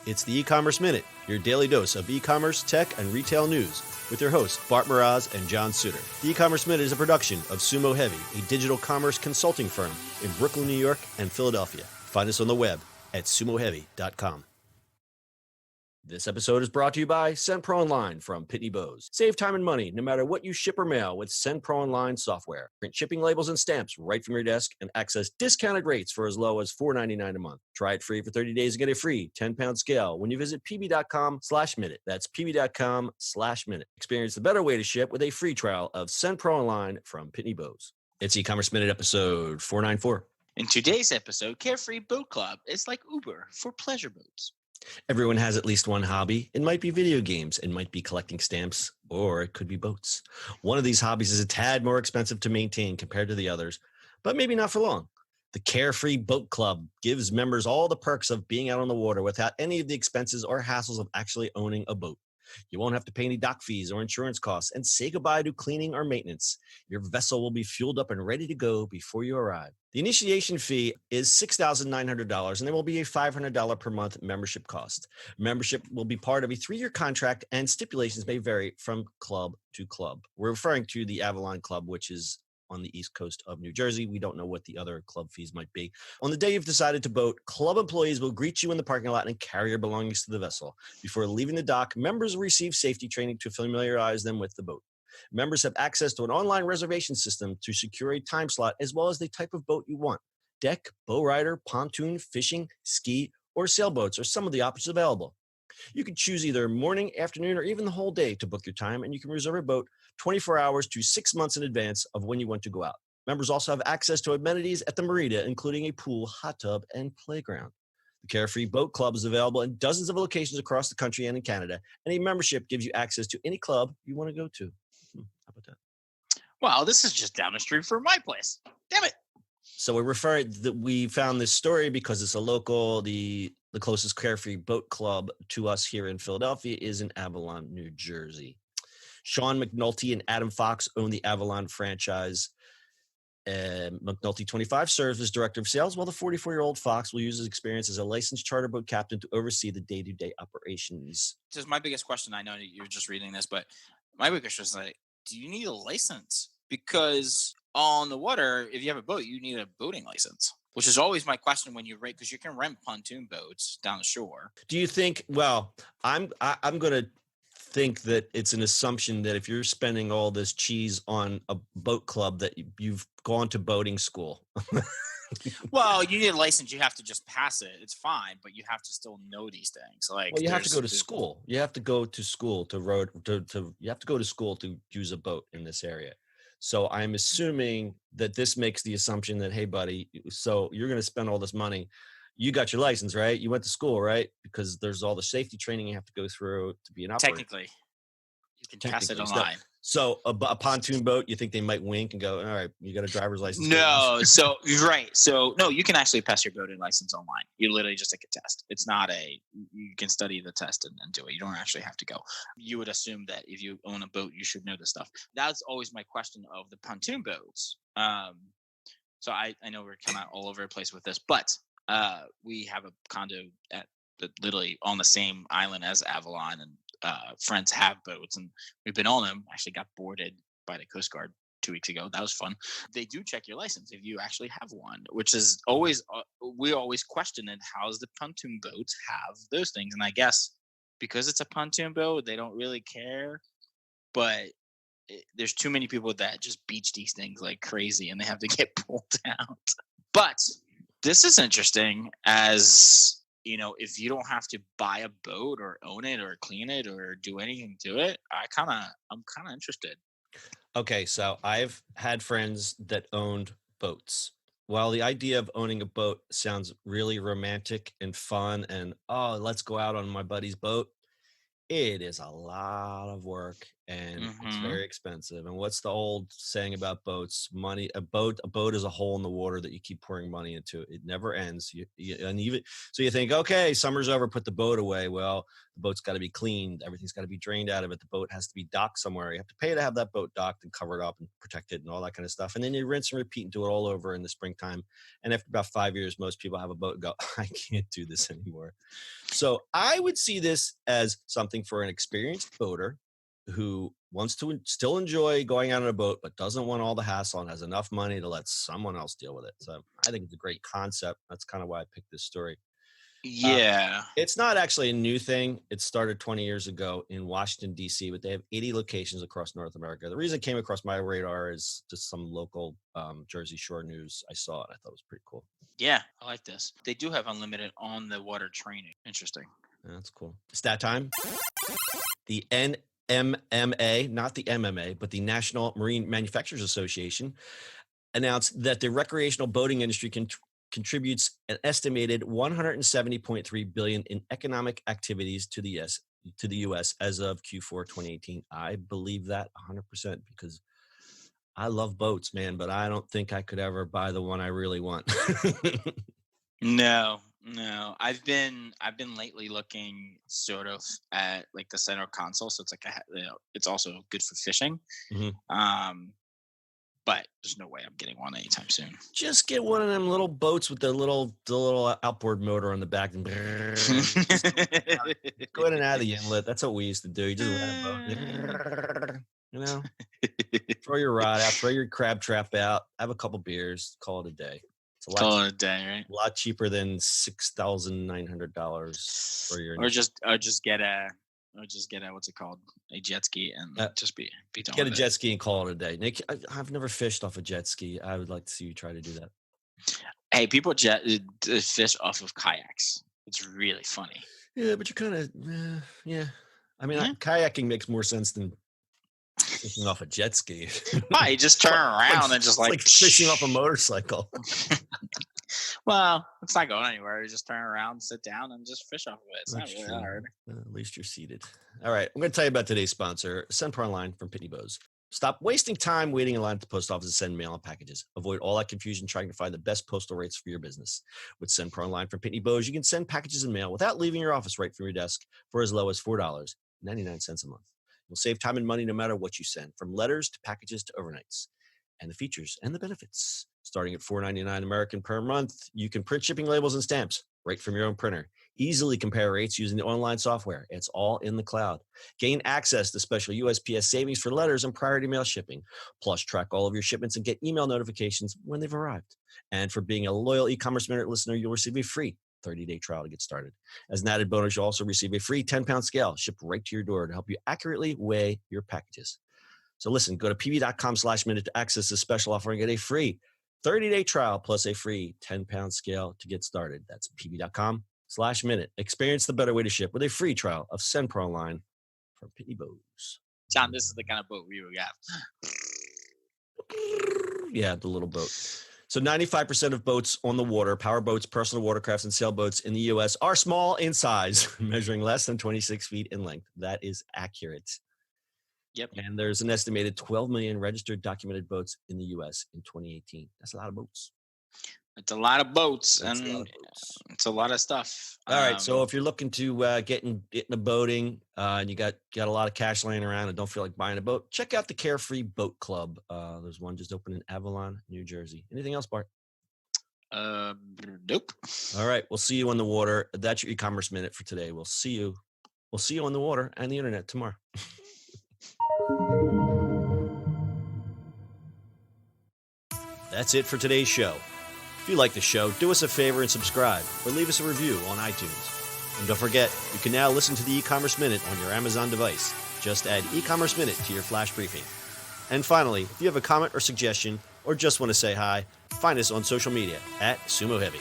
It's the E-Commerce Minute, your daily dose of e-commerce, tech, and retail news with your hosts, Bart Mraz and John Suter. The E-Commerce Minute is a production of Sumo Heavy, a digital commerce consulting firm in Brooklyn, New York, and Philadelphia. Find us on the web at sumoheavy.com. This episode is brought to you by SendPro Online from Pitney Bowes. Save time and money no matter what you ship or mail with SendPro Online software. Print shipping labels and stamps right from your desk and access discounted rates for as low as $4.99 a month. Try it free for 30 days and get a free 10-pound scale when you visit pb.com/minute. That's pb.com/minute. Experience the better way to ship with a free trial of SendPro Online from Pitney Bowes. It's E-Commerce Minute episode 494. In today's episode, Carefree Boat Club is like Uber for pleasure boats. Everyone has at least one hobby. It might be video games, it might be collecting stamps, or it could be boats. One of these hobbies is a tad more expensive to maintain compared to the others, but maybe not for long. The Carefree Boat Club gives members all the perks of being out on the water without any of the expenses or hassles of actually owning a boat. You won't have to pay any dock fees or insurance costs and say goodbye to cleaning or maintenance. Your vessel will be fueled up and ready to go before you arrive. The initiation fee is $6,900, and there will be a $500 per month membership cost. Membership will be part of a 3-year contract, and stipulations may vary from club to club. We're referring to the Avalon Club, which is on the east coast of New Jersey. We don't know what the other club fees might be. On the day you've decided to boat, club employees will greet you in the parking lot and carry your belongings to the vessel. Before leaving the dock, members will receive safety training to familiarize them with the boat. Members have access to an online reservation system to secure a time slot as well as the type of boat you want. Deck, bow rider, pontoon, fishing, ski, or sailboats are some of the options available. You can choose either morning, afternoon, or even the whole day to book your time, and you can reserve a boat 24 hours to 6 months in advance of when you want to go out. Members also have access to amenities at the marina, including a pool, hot tub, and playground. The Carefree Boat Club is available in dozens of locations across the country and in Canada, and a membership gives you access to any club you want to go to. How about that? Wow, this is just down the street from my place. Damn it. So we found this story because it's a local. The closest Carefree Boat Club to us here in Philadelphia is in Avalon, New Jersey. Sean McNulty and Adam Fox own the Avalon franchise. McNulty, 25, serves as director of sales, while the 44-year-old Fox will use his experience as a licensed charter boat captain to oversee the day-to-day operations. This is my biggest question. I know you're just reading this, but my biggest question is like, do you need a license? Because on the water, if you have a boat, you need a boating license, which is always my question when you rent, because you can rent pontoon boats down the shore. Do you think? Well, I'm going to think that it's an assumption that if you're spending all this cheese on a boat club, that you've gone to boating school. Well, you need a license. You have to just pass it. It's fine, but you have to still know these things. Like, well, you have to go to school. You have to go to school you have to go to school to use a boat in this area. So I'm assuming that this makes the assumption that, hey, buddy, so you're going to spend all this money. You got your license, right? You went to school, right? Because there's all the safety training you have to go through to be an operator. Technically, you can pass it online. So a pontoon boat, you think they might wink and go, all right, you got a driver's license? No, so right. So no, you can actually pass your boating license online. You literally just take a test. It's not you can study the test and do it. You don't actually have to go. You would assume that if you own a boat, you should know this stuff. That's always my question of the pontoon boats. So I know we're kind of all over the place with this, but we have a condo literally on the same island as Avalon, and friends have boats, and we've been on them. Actually got boarded by the Coast Guard 2 weeks ago. That was fun. They do check your license if you actually have one, which is always we always question it. How's the pontoon boats have those things? And I guess because it's a pontoon boat, they don't really care. But there's too many people that just beach these things like crazy, and they have to get pulled out. But this is interesting, as you know, if you don't have to buy a boat or own it or clean it or do anything to it, I'm kind of interested. Okay, so I've had friends that owned boats. While the idea of owning a boat sounds really romantic and fun and, oh, let's go out on my buddy's boat, it is a lot of work and it's Mhm. very expensive. And what's the old saying about boats? Money, a boat is a hole in the water that you keep pouring money into. It never ends. And even so, you think, okay, summer's over, put the boat away. Well, the boat's got to be cleaned. Everything's got to be drained out of it. The boat has to be docked somewhere. You have to pay to have that boat docked and covered up and protected and all that kind of stuff. And then you rinse and repeat and do it all over in the springtime. And after about 5 years, most people have a boat and go, I can't do this anymore. So I would see this as something for an experienced boater who wants to still enjoy going out on a boat, but doesn't want all the hassle and has enough money to let someone else deal with it. So I think it's a great concept. That's kind of why I picked this story. Yeah. It's not actually a new thing. It started 20 years ago in Washington, D.C., but they have 80 locations across North America. The reason it came across my radar is just some local Jersey Shore news I saw, and I thought it was pretty cool. Yeah, I like this. They do have unlimited on the water training. Interesting. Yeah, that's cool. Stat time. The NMMA, not the MMA, but the National Marine Manufacturers Association, announced that the recreational boating industry contributes an estimated $170.3 billion in economic activities to the U.S. as of Q4 2018. I believe that 100% because I love boats, man, but I don't think I could ever buy the one I really want. No. I've been lately looking sort of at like the center console, so it's like it's also good for fishing. Mhm. But there's no way I'm getting one anytime soon. Just get one of them little boats with the little outboard motor on the back. And go in and out of the inlet. That's what we used to do. You just rent a boat. You know, throw your rod out, throw your crab trap out, have a couple beers, call it a day. It's a Call it a day, right? lot cheaper than $6,900 for your. Or just get a what's it called, a jet ski, and just be done Get a with jet it. ski and call it a day. Nick, I've never fished off a jet ski. I would like to see you try to do that. Hey, people fish off of kayaks. It's really funny. Yeah, but you're kind of yeah. I mean, Yeah. kayaking makes more sense than fishing off a jet ski. Why, you just turn around and just it's like fishing off a motorcycle. Well, it's not going anywhere. You just turn around, sit down, and just fish off of it. It's That's not really true. that hard. At least you're seated. All right, I'm going to tell you about today's sponsor, Send Online from Pitney Bowes. Stop wasting time waiting in line at the post office to send mail and packages. Avoid all that confusion trying to find the best postal rates for your business. With Send Online from Pitney Bowes, you can send packages and mail without leaving your office right from your desk for as low as $4.99 a month. You'll save time and money no matter what you send, from letters to packages to overnights. And the features and the benefits. Starting at $4.99 American per month, you can print shipping labels and stamps right from your own printer. Easily compare rates using the online software. It's all in the cloud. Gain access to special USPS savings for letters and priority mail shipping. Plus, track all of your shipments and get email notifications when they've arrived. And for being a loyal e-commerce minute listener, you'll receive a free 30-day trial to get started. As an added bonus, you'll also receive a free 10-pound scale shipped right to your door to help you accurately weigh your packages. So listen, go to pb.com/minute to access this special offer and get a free 30-day trial plus a free 10-pound scale to get started. That's pb.com/minute. Experience the better way to ship with a free trial of Send Pro Online from Pitney Bowes. John, this is the kind of boat we would have. Yeah, the little boat. So 95% of boats on the water, power boats, personal watercrafts, and sailboats in the U.S. are small in size, measuring less than 26 feet in length. That is accurate. Yep. And there's an estimated 12 million registered documented boats in the U.S. in 2018. That's a lot of boats. It's a lot of boats, That's and a lot of boats. it's a lot of stuff. All right. So if you're looking to get into boating and you got a lot of cash laying around and don't feel like buying a boat, check out the Carefree Boat Club. There's one just open in Avalon, New Jersey. Anything else, Bart? Nope. All right. We'll see you on the water. That's your e-commerce minute for today. We'll see you on the water and the internet tomorrow. That's it for today's show. If you like the show, do us a favor and subscribe or leave us a review on iTunes. And don't forget, you can now listen to the e-commerce minute on your Amazon device. Just add e-commerce minute to your flash briefing. And finally, if you have a comment or suggestion or just want to say hi, find us on social media at Sumo Heavy.